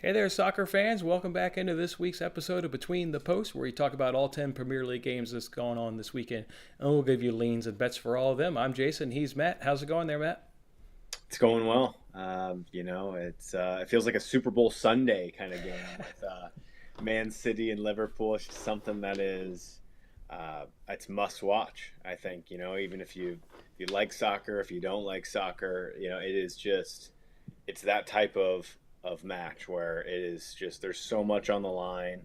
Hey there, soccer fans. Welcome back into this week's episode of Between the Posts, where we talk about all 10 Premier League games that's going on this weekend. And we'll give you leans and bets for all of them. I'm Jason. He's Matt. How's it going there, Matt? It's going well. It feels like a Super Bowl Sunday kind of game with Man City and Liverpool. It's just something that is it's must watch. I think even if you like soccer, if you don't like soccer, it is just it's that type of match where it is just there's so much on the line.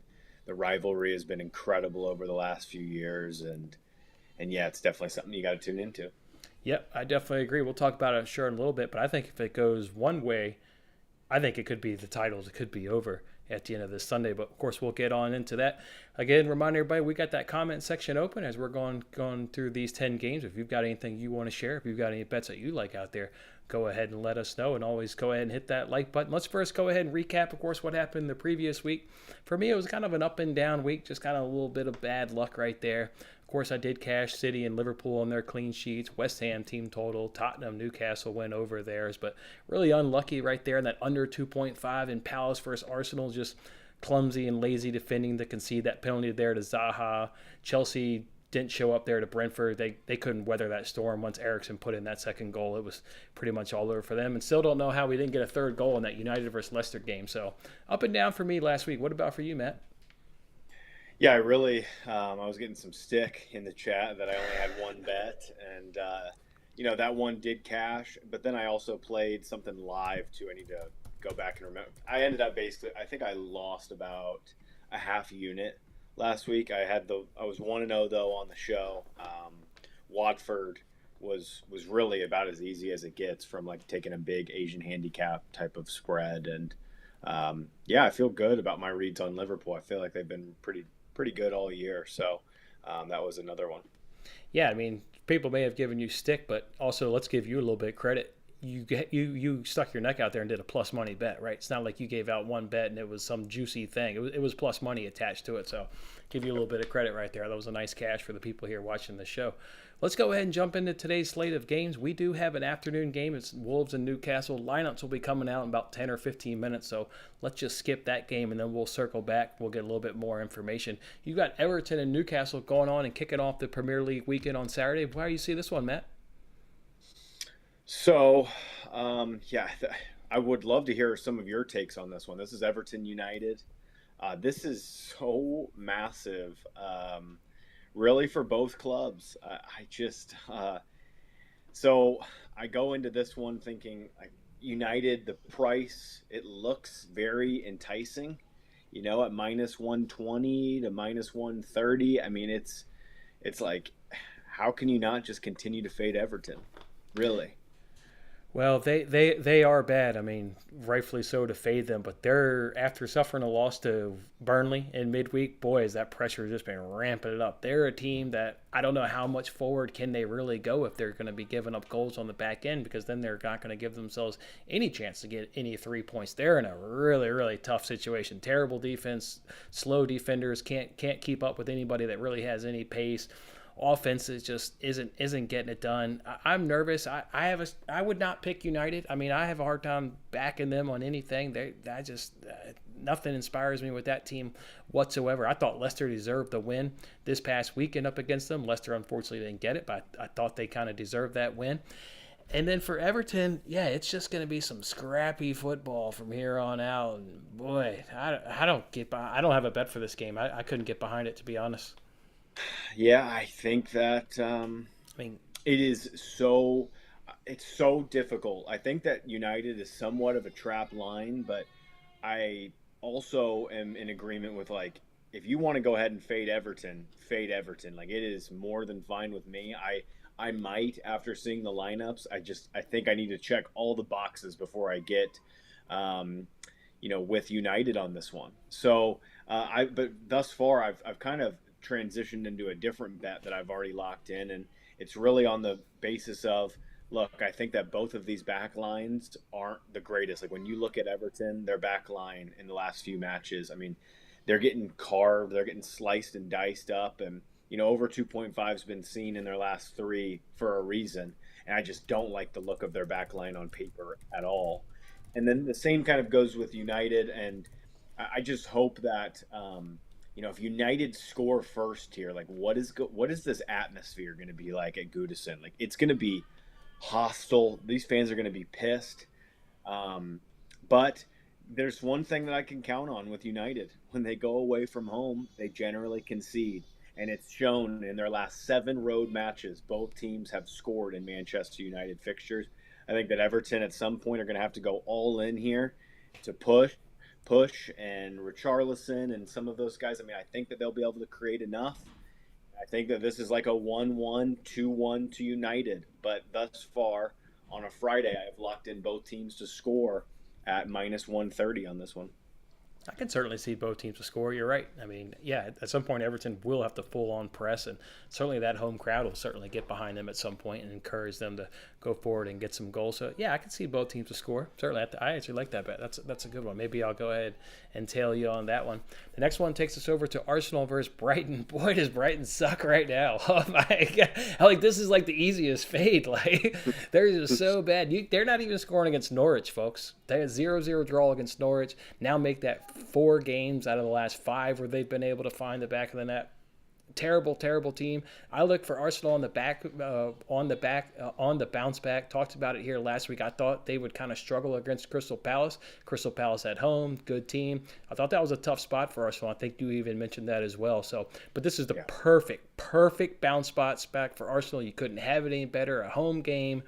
The rivalry has been incredible over the last few years, and yeah, it's definitely something you got to tune into. Yep, I definitely agree. We'll talk about it sure in a little bit, but I think if it goes one way, I think it could be the titles. It could be over at the end of this Sunday. But of course, we'll get on into that. Again, remind everybody we got that comment section open as we're going through these 10 games. If you've got anything you want to share, if you've got any bets that you like out there, go ahead and let us know. And always go ahead and hit that like button. Let's first go ahead and recap, of course, what happened the previous week. For me, it was kind of an up and down week, just kind of a little bit of bad luck right there. Of course, I did cash City and Liverpool on their clean sheets. West Ham team total. Tottenham, Newcastle went over theirs, but really unlucky right there in that under 2.5. And Palace versus Arsenal, just clumsy and lazy defending to concede that penalty there to Zaha. Chelsea didn't show up there to Brentford. They couldn't weather that storm once Eriksson put in that second goal. It was pretty much all over for them. And still don't know how we didn't get a third goal in that United versus Leicester game. So up and down for me last week. What about for you, Matt? Yeah, I was getting some stick in the chat that I only had one bet, and that one did cash. But then I also played something live too. I need to go back and remember. I ended up I think I lost about a half unit last week. I was 1-0 though on the show. Watford was really about as easy as it gets from like taking a big Asian handicap type of spread, and yeah, I feel good about my reads on Liverpool. I feel like they've been pretty good all year. So that was another one. Yeah, I mean, people may have given you stick, but also let's give you a little bit of credit. You stuck your neck out there and did a plus money bet, right? It's not like you gave out one bet and it was some juicy thing. It was plus money attached to it. So give you a little bit of credit right there. That was a nice cash for the people here watching the show. Let's go ahead and jump into today's slate of games. We do have an afternoon game. It's Wolves and Newcastle. Lineups will be coming out in about 10 or 15 minutes. So let's just skip that game and then we'll circle back. We'll get a little bit more information. You got Everton and Newcastle going on and kicking off the Premier League weekend on Saturday. Why do you see this one, Matt? So yeah, I would love to hear some of your takes on this one. This is Everton United. This is so massive, really, for both clubs. So I go into this one thinking like United, the price, it looks very enticing, at minus 120 to minus 130. I mean, it's like, how can you not just continue to fade Everton? Really? Well, they are bad. I mean, rightfully so to fade them, but they're after suffering a loss to Burnley in midweek. Boy, has that pressure just been ramping it up. They're a team that I don't know how much forward can they really go if they're going to be giving up goals on the back end, because then they're not going to give themselves any chance to get any 3 points. They're in a really tough situation. Terrible defense, slow defenders, can't keep up with anybody that really has any pace. Offense is just isn't getting it done. I'm nervous. I would not pick United. I mean, I have a hard time backing them on anything. Nothing inspires me with that team whatsoever. I thought Leicester deserved the win this past weekend up against them. Leicester unfortunately didn't get it, but I thought they kind of deserved that win. And then for Everton, yeah, it's just going to be some scrappy football from here on out. And boy, I don't have a bet for this game. I couldn't get behind it, to be honest. Yeah, I think that I mean, it is so it's so difficult. I think that United is somewhat of a trap line, but I also am in agreement with like if you want to go ahead and fade Everton, fade Everton. Like it is more than fine with me. I might after seeing the lineups. I think I need to check all the boxes before I get with United on this one. So but thus far I've kind of transitioned into a different bet that I've already locked in, and it's really on the basis of look, I think that both of these back lines aren't the greatest. Like when you look at Everton, their back line in the last few matches, I mean, they're getting carved, they're getting sliced and diced up, and over 2.5 has been seen in their last three for a reason. And I just don't like the look of their back line on paper at all. And then the same kind of goes with United. And I just hope that, if United score first here, like what is this atmosphere going to be like at Goodison? Like it's going to be hostile. These fans are going to be pissed. But there's one thing that I can count on with United. When they go away from home, they generally concede. And it's shown in their last 7 road matches. Both teams have scored in Manchester United fixtures. I think that Everton at some point are going to have to go all in here to push, and Richarlison and some of those guys. I mean, I think that they'll be able to create enough. I think that this is like a 1-1, 2-1 to United. But thus far, on a Friday, I have locked in both teams to score at minus 130 on this one. I can certainly see both teams to score. You're right. I mean, yeah, at some point Everton will have to full on press, and certainly that home crowd will certainly get behind them at some point and encourage them to go forward and get some goals. So yeah, I can see both teams to score. Certainly, I actually like that bet. That's a good one. Maybe I'll go ahead and tail you on that one. The next one takes us over to Arsenal versus Brighton. Boy, does Brighton suck right now. Oh my God. Like this is like the easiest fade. Like they're just so bad. They're not even scoring against Norwich, folks. They had 0-0 draw against Norwich. Now make that 4 games out of the last 5 where they've been able to find the back of the net. Terrible team. I look for Arsenal on the bounce back. Talked about it here last week. I thought they would kind of struggle against Crystal Palace. Crystal Palace at home, good team. I thought that was a tough spot for Arsenal. I think you even mentioned that as well. So, but this is the perfect bounce spot back for Arsenal. You couldn't have it any better. A home game.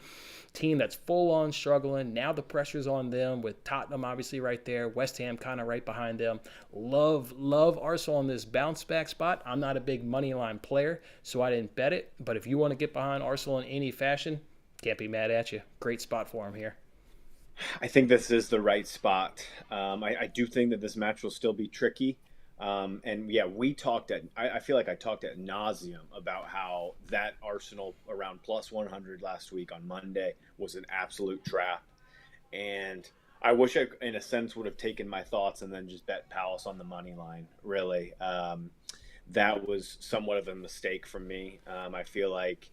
Team that's full on struggling. Now the pressure's on them with Tottenham obviously right there, West Ham kind of right behind them. Love Arsenal on this bounce back spot. I'm not a big money line player, so I didn't bet it. But if you want to get behind Arsenal in any fashion, can't be mad at you. Great spot for them here. I think this is the right spot. I do think that this match will still be tricky. And yeah, I feel like I talked at nauseum about how that Arsenal around plus 100 last week on Monday was an absolute trap. And I wish I, in a sense, would have taken my thoughts and then just bet Palace on the money line, really. That was somewhat of a mistake from me. I feel like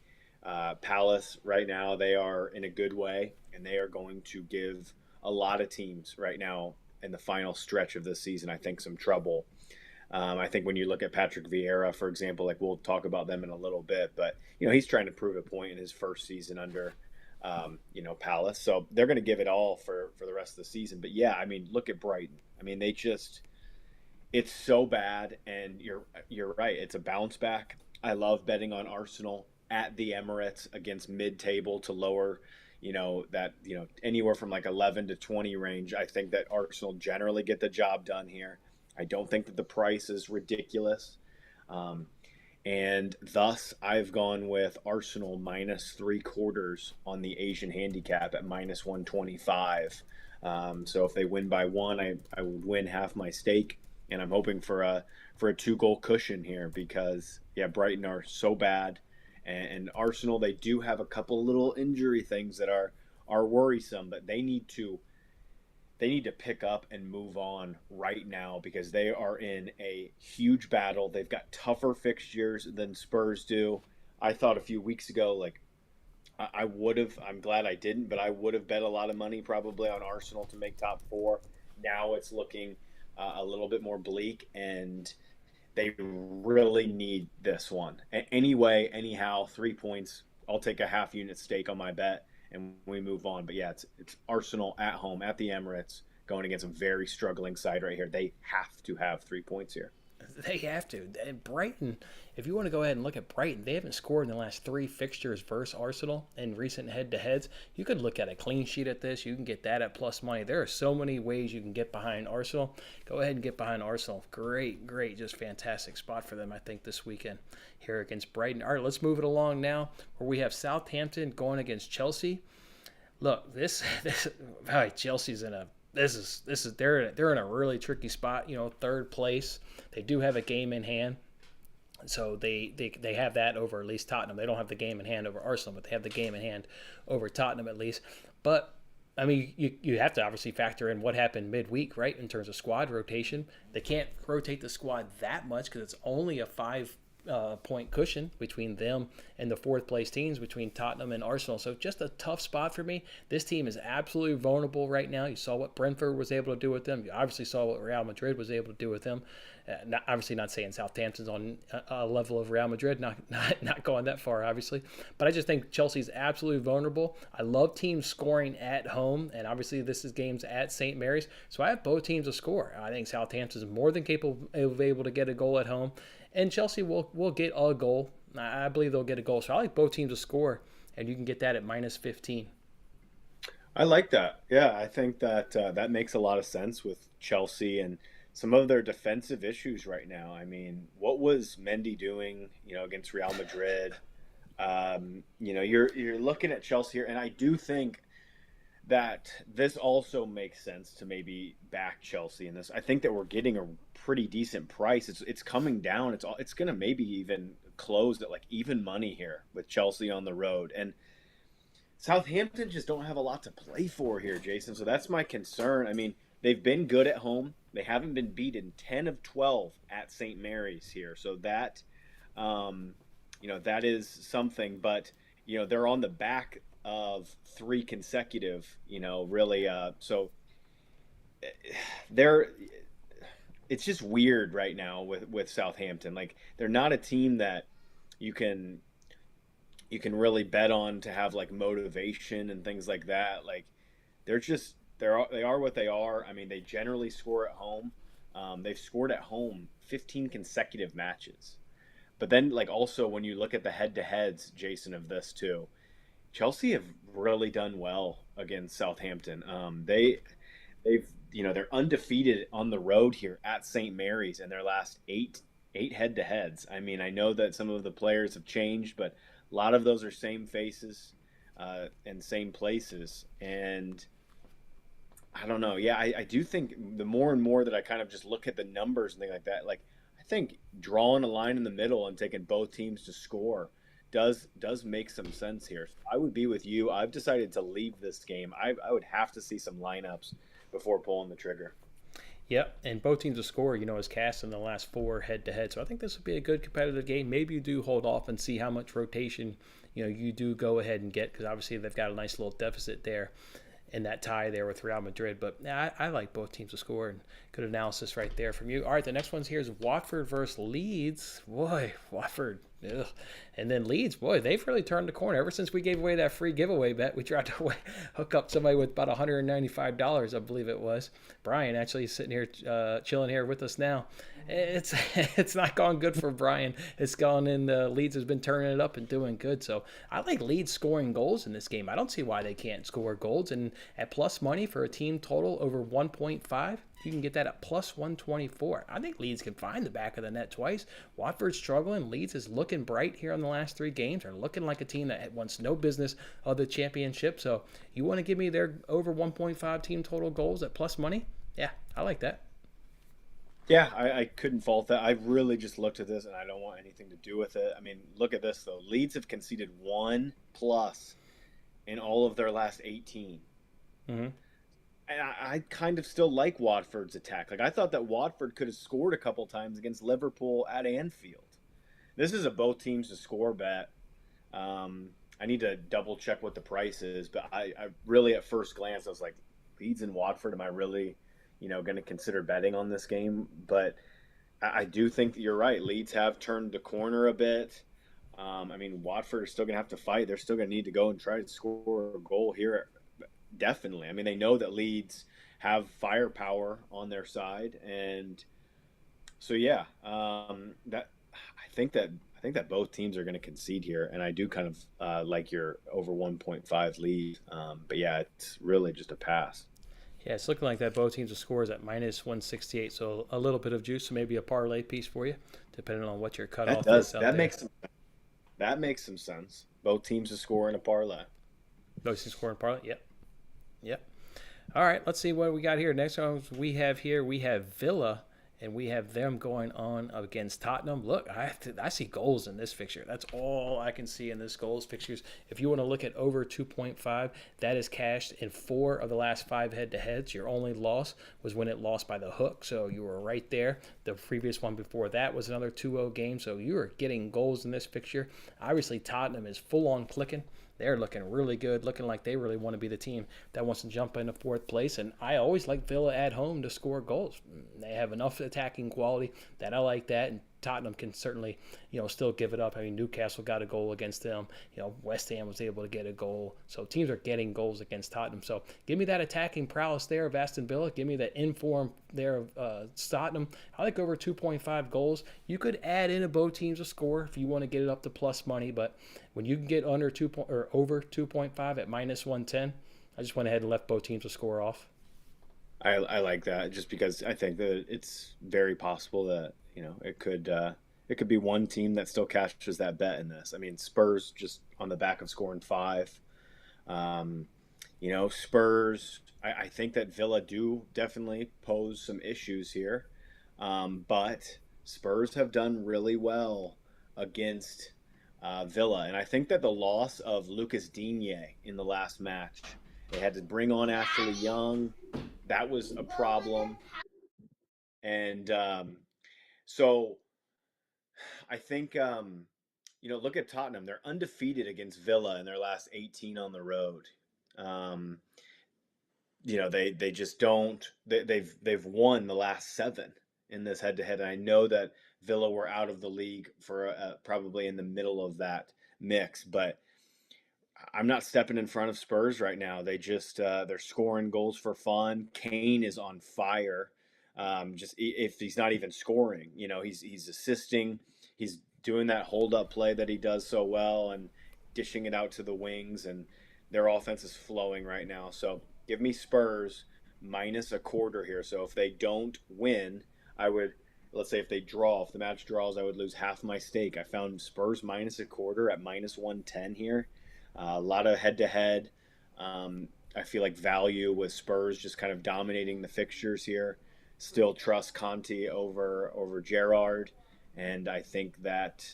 Palace right now, they are in a good way, and they are going to give a lot of teams right now in the final stretch of this season, I think, some trouble. I think when you look at Patrick Vieira, for example, like we'll talk about them in a little bit, but he's trying to prove a point in his first season under Palace, so they're going to give it all for the rest of the season. But yeah, I mean, look at Brighton. I mean, it's so bad, and you're right. It's a bounce back. I love betting on Arsenal at the Emirates against mid-table to lower. Anywhere from like 11 to 20 range. I think that Arsenal generally get the job done here. I don't think that the price is ridiculous. And thus, I've gone with Arsenal minus 3/4 on the Asian handicap at minus 125. So if they win by 1, I would win half my stake. And I'm hoping for a 2-goal cushion here because, yeah, Brighton are so bad. And Arsenal, they do have a couple little injury things that are worrisome, but they need to pick up and move on right now because they are in a huge battle. They've got tougher fixtures than Spurs do. I thought a few weeks ago, like I would have, I'm glad I didn't, but I would have bet a lot of money probably on Arsenal to make top 4. Now it's looking a little bit more bleak, and they really need this one. Anyway, anyhow, 3 points. I'll take a half unit stake on my bet, and we move on. But yeah, it's Arsenal at home at the Emirates going against a very struggling side right here. They have to have 3 points here. They have to. And Brighton, if you want to go ahead and look at Brighton, they haven't scored in the last 3 fixtures versus Arsenal in recent head-to-heads. You could look at a clean sheet at this. You can get that at plus money. There are so many ways you can get behind Arsenal. Go ahead and get behind Arsenal. Great, just fantastic spot for them, I think, this weekend here against Brighton. All right, let's move it along now where we have Southampton going against Chelsea. Look, Chelsea's in a they're in a really tricky spot, 3rd place. They do have a game in hand. So they have that over at least Tottenham. They don't have the game in hand over Arsenal, but they have the game in hand over Tottenham at least. But I mean, you have to obviously factor in what happened midweek, right, in terms of squad rotation. They can't rotate the squad that much because it's only a 5 point cushion between them and the fourth place teams, between Tottenham and Arsenal. So just a tough spot for me. This team is absolutely vulnerable right now. You saw what Brentford was able to do with them. You obviously saw what Real Madrid was able to do with them. Obviously not saying Southampton's on a level of Real Madrid, not going that far, obviously. But I just think Chelsea's absolutely vulnerable. I love teams scoring at home, and obviously this is games at St. Mary's. So I have both teams to score. I think Southampton's more than capable of able to get a goal at home. And Chelsea will get a goal. I believe they'll get a goal. So I like both teams to score, and you can get that at minus 15. I like that. Yeah, I think that that makes a lot of sense with Chelsea and some of their defensive issues right now. I mean, what was Mendy doing, against Real Madrid? You're looking at Chelsea here, and I do think that this also makes sense to maybe back Chelsea in this. I think that we're getting a pretty decent price. It's coming down. It's going to maybe even close at like even money here with Chelsea on the road. And Southampton just don't have a lot to play for here, Jason. So that's my concern. I mean, they've been good at home. They haven't been beaten 10 of 12 at St. Mary's here. So that, that is something. But, they're on the back of 3 consecutive, really. So it's just weird right now with Southampton. Like, they're not a team that you can really bet on to have like motivation and things like that. Like, they are what they are. I mean, they generally score at home. They've scored at home 15 consecutive matches. But then, like, also when you look at the head-to-heads, Jason, of this too, Chelsea have really done well against Southampton. They're undefeated on the road here at St. Mary's in their last eight head-to-heads. I mean, I know that some of the players have changed, but a lot of those are same faces and same places. And I don't know. Yeah, I do think the more and more that I kind of just look at the numbers and things like that, like, I think drawing a line in the middle and taking both teams to score does make some sense here. So I would be with you. I've decided to leave this game. I would have to see some lineups before pulling the trigger. Yep, and both teams to score, is cast in the last 4 head-to-head. So I think this would be a good competitive game. Maybe you do hold off and see how much rotation, you do go ahead and get, because obviously they've got a nice little deficit there in that tie there with Real Madrid. But I like both teams to score, and good analysis right there from you. All right, the next one's here is Watford versus Leeds. Boy, Watford. Ugh. And then Leeds, boy, they've really turned the corner. Ever since we gave away that free giveaway bet, we tried to hook up somebody with about $195, I believe it was. Brian actually is sitting here chilling here with us now. It's not gone good for Brian. It's gone in. Leeds has been turning it up and doing good. So I like Leeds scoring goals in this game. I don't see why they can't score goals. And at plus money for a team total over 1.5, you can get that at plus 124. I think Leeds can find the back of the net twice. Watford's struggling. Leeds is looking bright here in the last 3 games. They're looking like a team that wants no business of the championship. So you want to give me their over 1.5 team total goals at plus money? Yeah, I like that. Yeah, I couldn't fault that. I really just looked at this, and I don't want anything to do with it. I mean, look at this, though. Leeds have conceded 1+ in all of their last 18. Mm-hmm. And I kind of still like Watford's attack. Like, I thought that Watford could have scored a couple times against Liverpool at Anfield. This is a both teams to score bet. I need to double check what the price is, but I really, at first glance, I was like, Leeds and Watford, am I really going to consider betting on this game? But I do think that you're right. Leeds have turned the corner a bit. I mean, Watford are still going to have to fight. They're still going to need to go and try to score a goal here. Definitely. I mean, they know that Leeds have firepower on their side. And so, yeah, I think that both teams are going to concede here. And I do kind of like your over 1.5 lead. But yeah, it's really just a pass. Yeah, it's looking like that both teams will score is at minus 168, so a little bit of juice, so maybe a parlay piece for you, depending on what your cutoff is. That makes some sense. Both teams to score in a parlay. Both teams score in a parlay. Yep. All right, let's see what we got here. Next one we have Villa and we have them going on against Tottenham. Look, I see goals in this fixture. That's all I can see in this goals fixtures. If you want to look at over 2.5, that is cashed in 4 of the last 5 head-to-heads. Your only loss was when it lost by the hook, so you were right there. The previous one before that was another 2-0 game, so you are getting goals in this fixture. Obviously, Tottenham is full on clicking. They're looking really good, looking like they really want to be the team that wants to jump into 4th place. And I always like Villa at home to score goals. They have enough attacking quality that I like that. And Tottenham can certainly, still give it up. I mean, Newcastle got a goal against them. West Ham was able to get a goal. So teams are getting goals against Tottenham. So give me that attacking prowess there of Aston Villa. Give me that inform there of Tottenham. I like over 2.5 goals. You could add in a both teams to score if you want to get it up to plus money. But when you can get under over 2.5 at minus 110, I just went ahead and left both teams to score off. I like that just because I think that it's very possible that it could be one team that still cashes that bet in this. I mean, Spurs just on the back of scoring 5. Spurs. I think that Villa do definitely pose some issues here, but Spurs have done really well against Villa, and I think that the loss of Lucas Digne in the last match, they had to bring on Ashley Young. That was a problem. And so I think, look at Tottenham. They're undefeated against Villa in their last 18 on the road. They just don't. They've won the last 7 in this head-to-head. And I know that Villa were out of the league for probably in the middle of that mix, but I'm not stepping in front of Spurs right now. They just they're scoring goals for fun. Kane is on fire. Just if he's not even scoring, he's assisting. He's doing that hold up play that he does so well and dishing it out to the wings, and their offense is flowing right now. So give me Spurs minus a quarter here. So if they don't win, let's say if they draw, if the match draws, I would lose half my stake. I found Spurs minus a quarter at minus 110 here. A lot of head-to-head. I feel like value with Spurs just kind of dominating the fixtures here. Still trust Conte over Gerrard, and I think that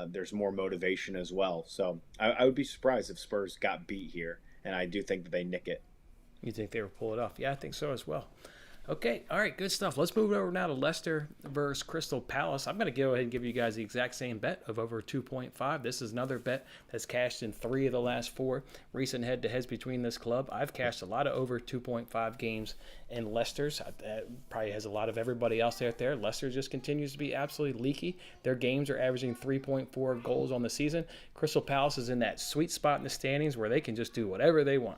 there's more motivation as well. So I would be surprised if Spurs got beat here, and I do think that they nick it. You think they would pull it off? Yeah, I think so as well. Okay, all right, good stuff. Let's move over now to Leicester versus Crystal Palace. I'm going to go ahead and give you guys the exact same bet of over 2.5. This is another bet that's cashed in 3 of the last 4 recent head-to-heads between this club. I've cashed a lot of over 2.5 games in Leicester's. That probably has a lot of everybody else out there. Leicester just continues to be absolutely leaky. Their games are averaging 3.4 goals on the season. Crystal Palace is in that sweet spot in the standings where they can just do whatever they want.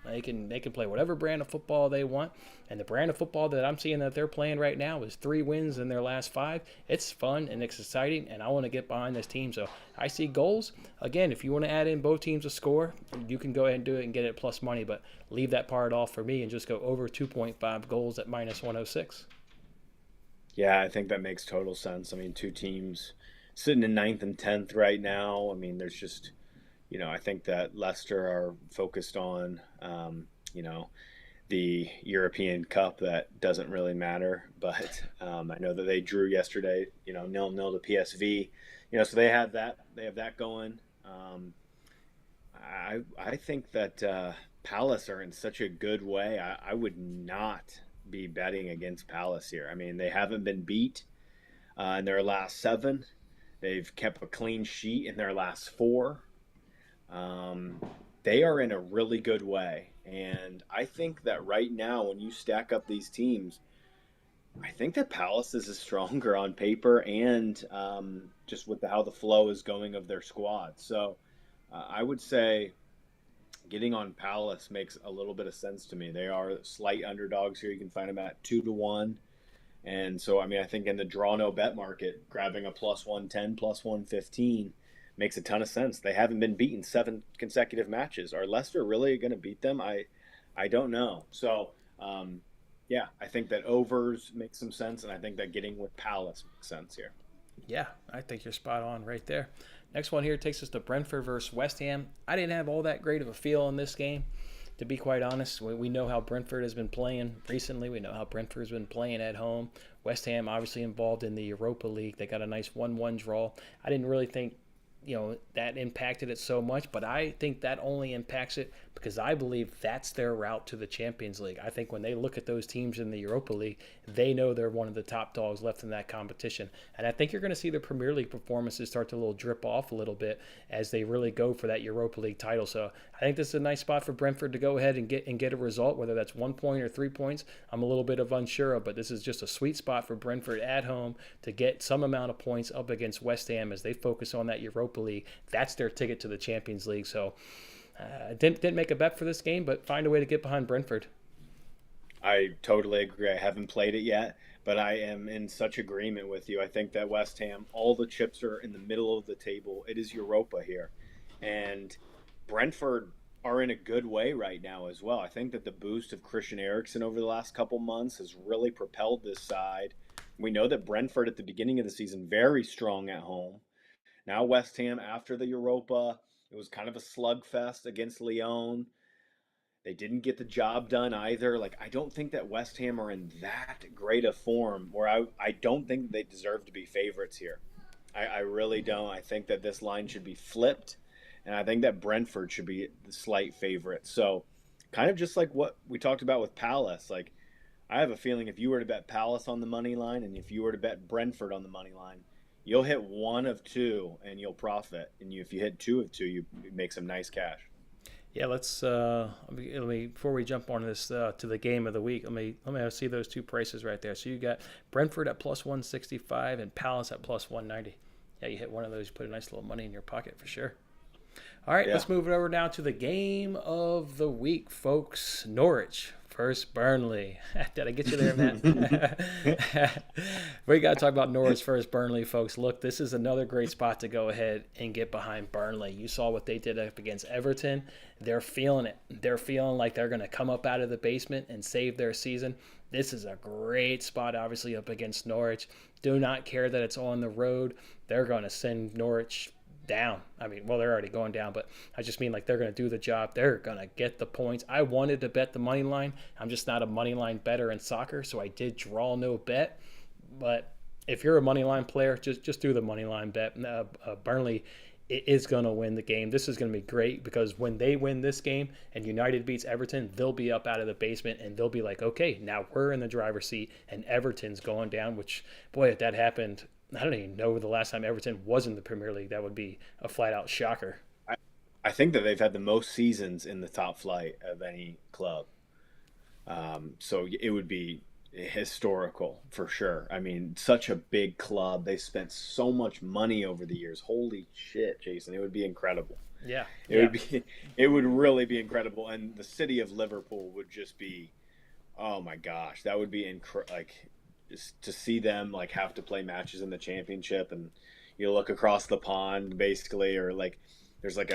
They can play whatever brand of football they want, and the brand of football that I'm seeing that they're playing right now is 3 wins in their last 5. It's fun and it's exciting, and I want to get behind this team. So I see goals. Again, if you want to add in both teams to score, you can go ahead and do it and get it plus money, but leave that part off for me and just go over 2.5 goals at minus 106. Yeah, I think that makes total sense. I mean, 2 teams sitting in 9th and 10th right now. I mean, there's just I think that Leicester are focused on, the European Cup. That doesn't really matter. But I know that they drew yesterday, 0-0 to PSV. So they have that going. I think that Palace are in such a good way. I would not be betting against Palace here. I mean, they haven't been beat in their last 7. They've kept a clean sheet in their last 4. They are in a really good way, and I think that right now when you stack up these teams, I think that Palace is stronger on paper and just with how the flow is going of their squad. So I would say getting on Palace makes a little bit of sense to me. They are slight underdogs here. You can find them at 2-1. And so, I mean, I think in the draw no bet market, grabbing a plus 110, plus 115 makes a ton of sense. They haven't been beaten 7 consecutive matches. Are Leicester really going to beat them? I don't know. So, I think that overs make some sense, and I think that getting with Palace makes sense here. Yeah, I think you're spot on right there. Next one here takes us to Brentford versus West Ham. I didn't have all that great of a feel in this game. to be quite honest. We know how Brentford has been playing recently. We know how Brentford has been playing at home. West Ham obviously involved in the Europa League. They got a nice 1-1 draw. I didn't really think that impacted it so much, but I think that only impacts it because I believe that's their route to the Champions League. I think when they look at those teams in the Europa League, they know they're one of the top dogs left in that competition. And I think you're going to see the Premier League performances start to drip off a little bit as they really go for that Europa League title. So I think this is a nice spot for Brentford to go ahead and get a result, whether that's 1 point or 3 points. I'm a little bit unsure of, but this is just a sweet spot for Brentford at home to get some amount of points up against West Ham as they focus on that Europa League. That's their ticket to the Champions League. So didn't make a bet for this game, but find a way to get behind Brentford. I totally agree. I haven't played it yet, but I am in such agreement with you. I think that West Ham, all the chips are in the middle of the table. It is Europa here. And Brentford are in a good way right now as well. I think that the boost of Christian Eriksen over the last couple months has really propelled this side. We know that Brentford at the beginning of the season, very strong at home. Now West Ham after the Europa, it was kind of a slugfest against Lyon. They didn't get the job done either. Like, I don't think that West Ham are in that great a form where I don't think they deserve to be favorites here. I really don't. I think that this line should be flipped, and I think that Brentford should be the slight favorite. So kind of just like what we talked about with Palace. Like, I have a feeling if you were to bet Palace on the money line and if you were to bet Brentford on the money line, you'll hit one of two and you'll profit. And if you hit two of two, you make some nice cash. Yeah, let's let me before we jump on this to the game of the week. Let me see those two prices right there. So you got Brentford at plus 165 and Palace at plus 190. Yeah, you hit one of those, you put a nice little money in your pocket for sure. All right, Let's move it over now to the game of the week, folks. Norwich versus Burnley. Did I get you there, Matt? We got to talk about Norwich versus Burnley, folks. Look, this is another great spot to go ahead and get behind Burnley. You saw what they did up against Everton. They're feeling it. They're feeling like they're going to come up out of the basement and save their season. This is a great spot, obviously, up against Norwich. Do not care that it's on the road. They're going to send Norwich down. I mean, well, they're already going down, but I just mean like they're going to do the job. They're going to get the points. I wanted to bet the money line. I'm just not a money line bettor in soccer, so I did draw no bet. But if you're a money line player, just do the money line bet. Burnley is going to win the game. This is going to be great because when they win this game and United beats Everton, they'll be up out of the basement and they'll be like, okay, now we're in the driver's seat and Everton's going down, which, boy, if that happened, I don't even know the last time Everton was in the Premier League. That would be a flat-out shocker. I think that they've had the most seasons in the top flight of any club. So it would be historical for sure. I mean, such a big club. They spent so much money over the years. Holy shit, Jason. It would be incredible. Yeah. It would really be incredible. And the city of Liverpool would just be, oh my gosh, that would be just to see them like have to play matches in the championship and you look across the pond basically, or like there's like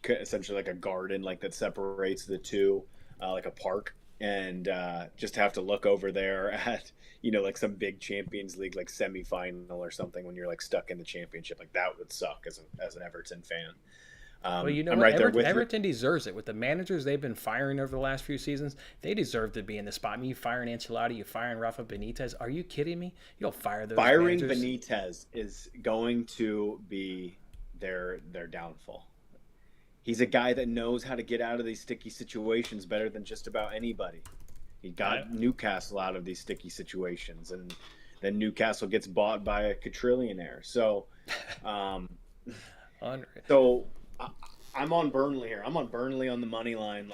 essentially like a garden like that separates the two, like a park, and just have to look over there at like some big Champions League like semifinal or something when you're like stuck in the championship. Like that would suck as an Everton fan. Well, you know I'm what? right there with Everton deserves it. With the managers they've been firing over the last few seasons, they deserve to be in the spot. I mean, you firing Ancelotti, you firing Rafa Benitez. Are you kidding me? You don't fire those Firing managers. Benitez is going to be their downfall. He's a guy that knows how to get out of these sticky situations better than just about anybody. He got Newcastle out of these sticky situations, and then Newcastle gets bought by a quadrillionaire. So, I'm on Burnley here. I'm on Burnley on the money line.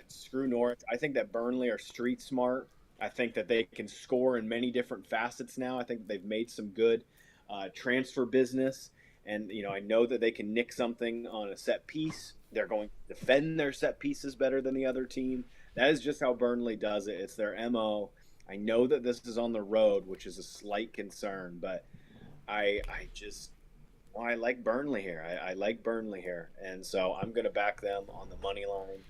Screw Norwich. I think that Burnley are street smart. I think that they can score in many different facets now. I think they've made some good transfer business. And, I know that they can nick something on a set piece. They're going to defend their set pieces better than the other team. That is just how Burnley does it. It's their MO. I know that this is on the road, which is a slight concern, but I like Burnley here. I like Burnley here. And so I'm going to back them on the money line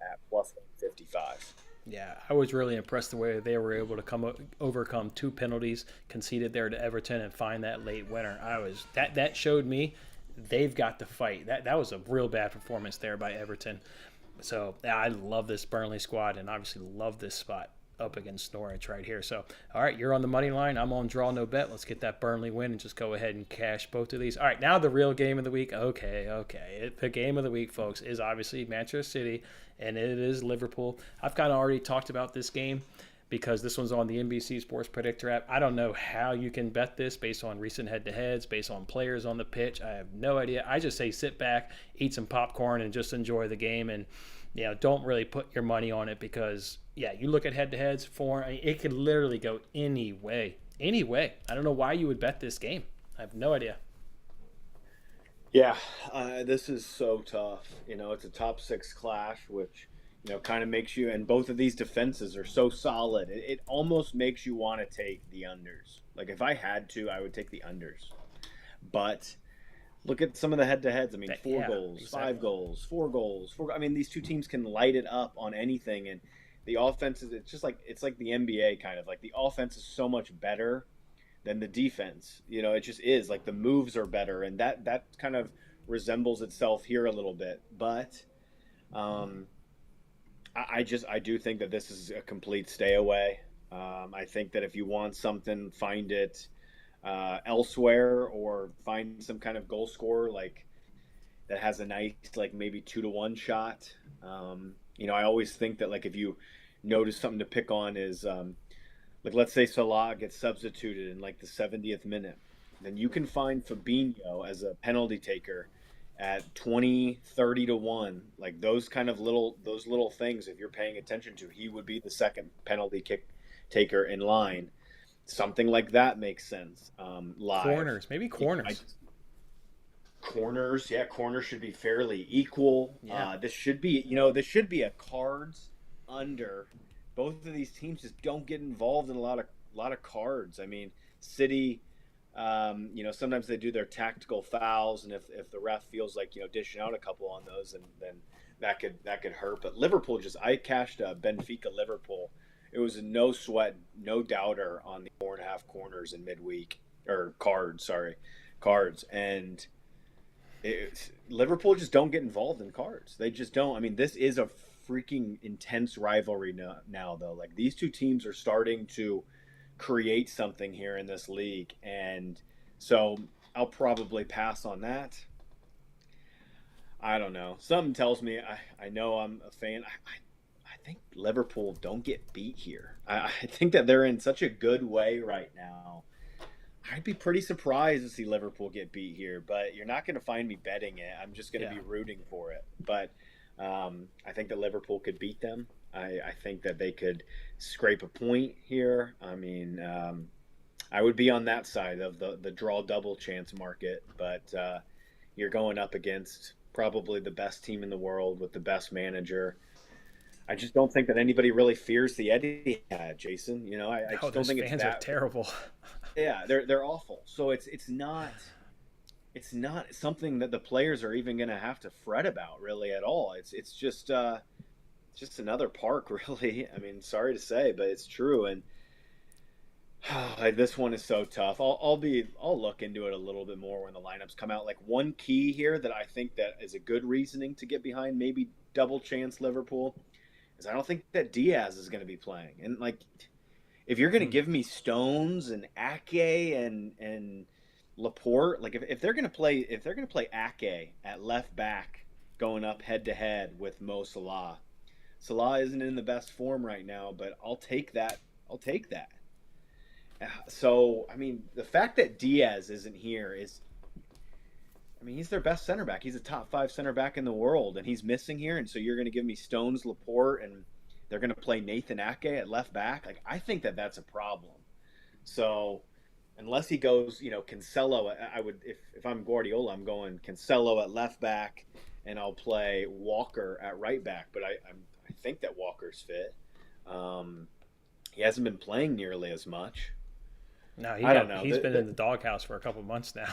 at plus 155. Yeah, I was really impressed the way they were able to overcome 2 penalties conceded there to Everton and find that late winner. That showed me they've got to fight. That was a real bad performance there by Everton. So yeah, I love this Burnley squad, and obviously love this spot up against Norwich right here. So all right, you're on the money line. I'm on draw no bet. Let's get that Burnley win and just go ahead and cash both of these. All right, now the real game of the week. Okay. The game of the week, folks, is obviously Manchester City, and it is Liverpool. I've kind of already talked about this game because this one's on the NBC Sports Predictor app. I don't know how you can bet this based on recent head-to-heads, based on players on the pitch. I have no idea. I just say sit back, eat some popcorn, and just enjoy the game. And don't really put your money on it because, you look at head-to-heads, it could literally go any way. Any way. I don't know why you would bet this game. I have no idea. Yeah, this is so tough. It's a top six clash, which kind of makes you. And both of these defenses are so solid. It almost makes you want to take the unders. Like if I had to, I would take the unders. But look at some of the head-to-heads. I mean, four goals, exactly. 5 goals, 4 goals. I mean, these two teams can light it up on anything, and the offense is. It's like the NBA kind of. Like the offense is so much better than the defense. It just is. Like the moves are better, and that kind of resembles itself here a little bit. But I do think that this is a complete stay away. I think that if you want something, find it elsewhere, or find some kind of goal scorer like that has a nice like maybe 2-1 shot. I always think that like if you notice something to pick on is like let's say Salah gets substituted in like the 70th minute, then you can find Fabinho as a penalty taker at 20-30-1. Like those little things, if you're paying attention to, he would be the second penalty kick taker in line. Something like that makes sense. Live corners, maybe corners. Corners should be fairly equal. Yeah. This should be a cards under. Both of these teams just don't get involved in a lot of cards. I mean, City, sometimes they do their tactical fouls, and if the ref feels like dishing out a couple on those, and then that could hurt. But Liverpool I cashed Benfica Liverpool. It was a no sweat, no doubter on the 4.5 corners in midweek or cards, and Liverpool just don't get involved in cards. They just don't. I mean, this is a freaking intense rivalry now, though. Like these two teams are starting to create something here in this league, and so I'll probably pass on that. I don't know. Something tells me I know I'm a fan. I think Liverpool don't get beat here. I think that they're in such a good way right now. I'd be pretty surprised to see Liverpool get beat here, but you're not going to find me betting it. I'm just going to be rooting for it. But I think that Liverpool could beat them. I think that they could scrape a point here. I mean, I would be on that side of the draw double chance market, but you're going up against probably the best team in the world with the best manager. I just don't think that anybody really fears the Etihad, Jason. I just don't think fans are terrible. Yeah, they're awful. So it's not something that the players are even going to have to fret about really at all. It's just another park, really. I mean, sorry to say, but it's true. And this one is so tough. I'll look into it a little bit more when the lineups come out. Like one key here that I think that is a good reasoning to get behind maybe double chance Liverpool is I don't think that Diaz is going to be playing. And like, if you're going to give me Stones and Ake and Laporte, like if they're going to play Ake at left back going up head to head with Mo Salah. Salah isn't in the best form right now, but I'll take that. So, I mean, the fact that Diaz isn't here is, I mean, he's their best center back. He's a top 5 center back in the world, and he's missing here. And so you're going to give me Stones, Laporte, and they're going to play Nathan Ake at left back. Like, I think that that's a problem. So, unless he goes, Cancelo, I would, if I'm Guardiola, I'm going Cancelo at left back, and I'll play Walker at right back. But I think that Walker's fit. He hasn't been playing nearly as much. No, I don't know. He's been in the doghouse for a couple months now.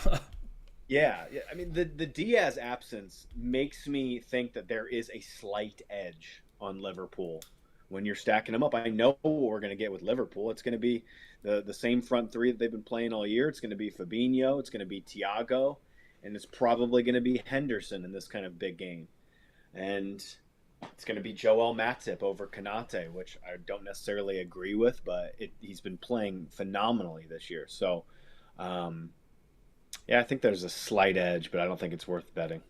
Yeah. I mean, the Diaz absence makes me think that there is a slight edge on Liverpool when you're stacking them up. I know what we're going to get with Liverpool. It's going to be the same front three that they've been playing all year. It's going to be Fabinho. It's going to be Thiago. And it's probably going to be Henderson in this kind of big game. And It's going to be Joel Matip over Kanate, which I don't necessarily agree with, but he's been playing phenomenally this year. So, um, yeah, I think there's a slight edge, but I don't think it's worth betting.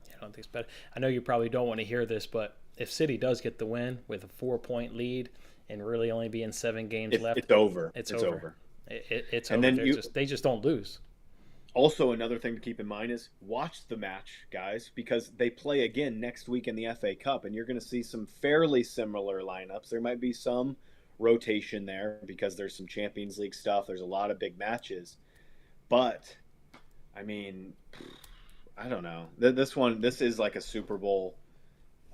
I don't think it's better. I know you probably don't want to hear this, but if City does get the win with a 4-point lead and really only being 7 games left, It's over. It's It's over. over. It's And over. then They just don't lose. also, another thing to keep in mind is watch the match, guys, because they play again next week in the FA Cup, and you're going to see some fairly similar lineups. There might be some rotation there because there's some Champions League stuff. There's a lot of big matches, but I mean, I don't know. This is like a Super Bowl.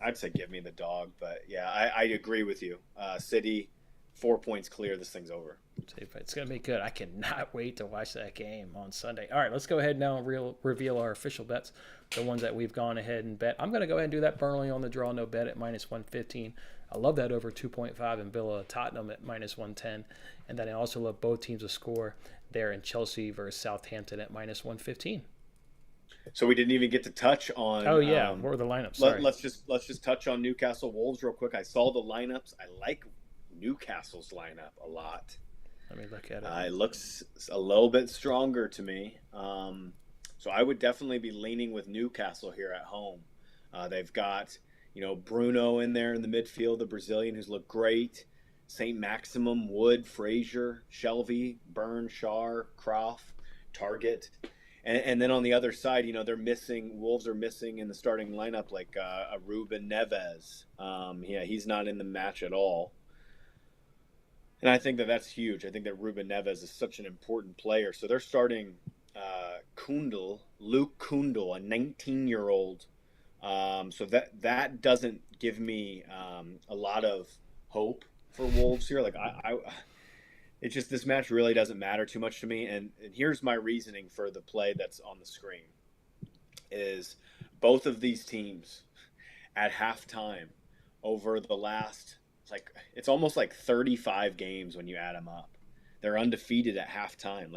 I'd say give me the dog, but yeah, I agree with you. City, 4 points clear. This thing's over. It's going to be good. I cannot wait to watch that game on Sunday. All right, let's go ahead now and reveal our official bets, the ones that we've gone ahead and bet. I'm going to go ahead and do that. Burnley on the draw, no bet at -115. I love that over 2.5 and Villa Tottenham at -110. And then I also love both teams to score there in Chelsea versus Southampton at -115. So we didn't even get to touch on. Oh yeah, what were the lineups? Sorry. Let's just touch on Newcastle Wolves real quick. I saw the lineups. I like Newcastle's lineup a lot. Let me look at it. It looks a little bit stronger to me. So I would definitely be leaning with Newcastle here at home. They've got, Bruno in there in the midfield, the Brazilian who's looked great. St. Maximum, Wood, Frazier, Shelvey, Burn, Shar, Croft, Target. And then on the other side, Wolves are missing in the starting lineup like a Ruben Neves. He's not in the match at all. And I think that's huge. I think that Ruben Neves is such an important player. So they're starting Luke Kundl, a 19-year-old. So that doesn't give me a lot of hope for Wolves here. Like it's just this match really doesn't matter too much to me. And here's my reasoning for the play that's on the screen: is both of these teams at halftime over the last. It's almost like 35 games when you add them up. They're undefeated at halftime.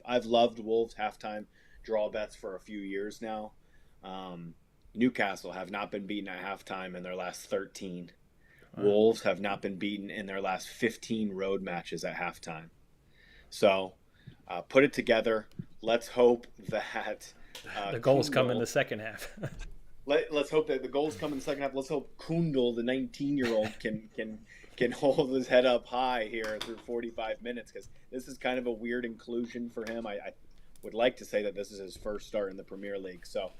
I've loved Wolves halftime draw bets for a few years now. Newcastle have not been beaten at halftime in their last 13. Wolves have not been beaten in their last 15 road matches at halftime. So put it together. Let's hope that the goals come in the second half. Let's hope that the goals come in the second half. Let's hope Kundl, the 19-year-old, can hold his head up high here through 45 minutes, because this is kind of a weird inclusion for him. I would like to say that this is his first start in the Premier League, so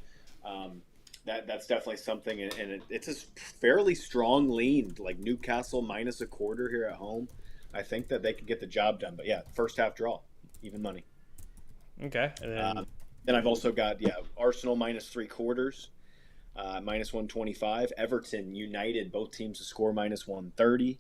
that's definitely something. And it's a fairly strong lean, like Newcastle -0.25 here at home. I think that they could get the job done. But yeah, first half draw, even money. Okay. And then I've also got Arsenal -0.75. -125. Everton, United, both teams to score -130.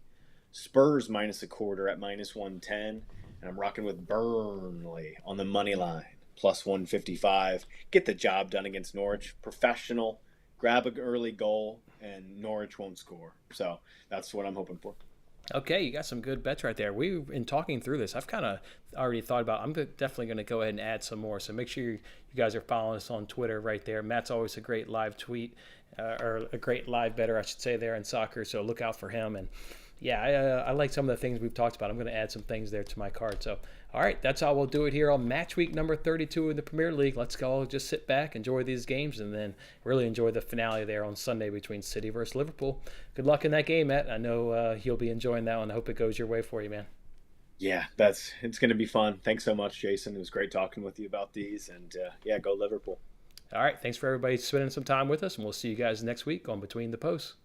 Spurs -0.25 at -110. And I'm rocking with Burnley on the money line +155. Get the job done against Norwich. Professional. Grab an early goal, and Norwich won't score. So that's what I'm hoping for. Okay, you got some good bets right there. In talking through this, I've kind of already thought about. I'm definitely going to go ahead and add some more. So make sure you guys are following us on Twitter right there. Matt's always a great live tweet, or a great live bettor, I should say, there in soccer. So look out for him. And yeah, I like some of the things we've talked about. I'm going to add some things there to my card. So all right, that's how we'll do it here on match week number 32 in the Premier League. Let's go just sit back, enjoy these games, and then really enjoy the finale there on Sunday between City versus Liverpool. Good luck in that game, Matt. I know you'll be enjoying that one. I hope it goes your way for you, man. Yeah, it's going to be fun. Thanks so much, Jason. It was great talking with you about these. And go Liverpool. All right, thanks for everybody spending some time with us, and we'll see you guys next week on Between the Posts.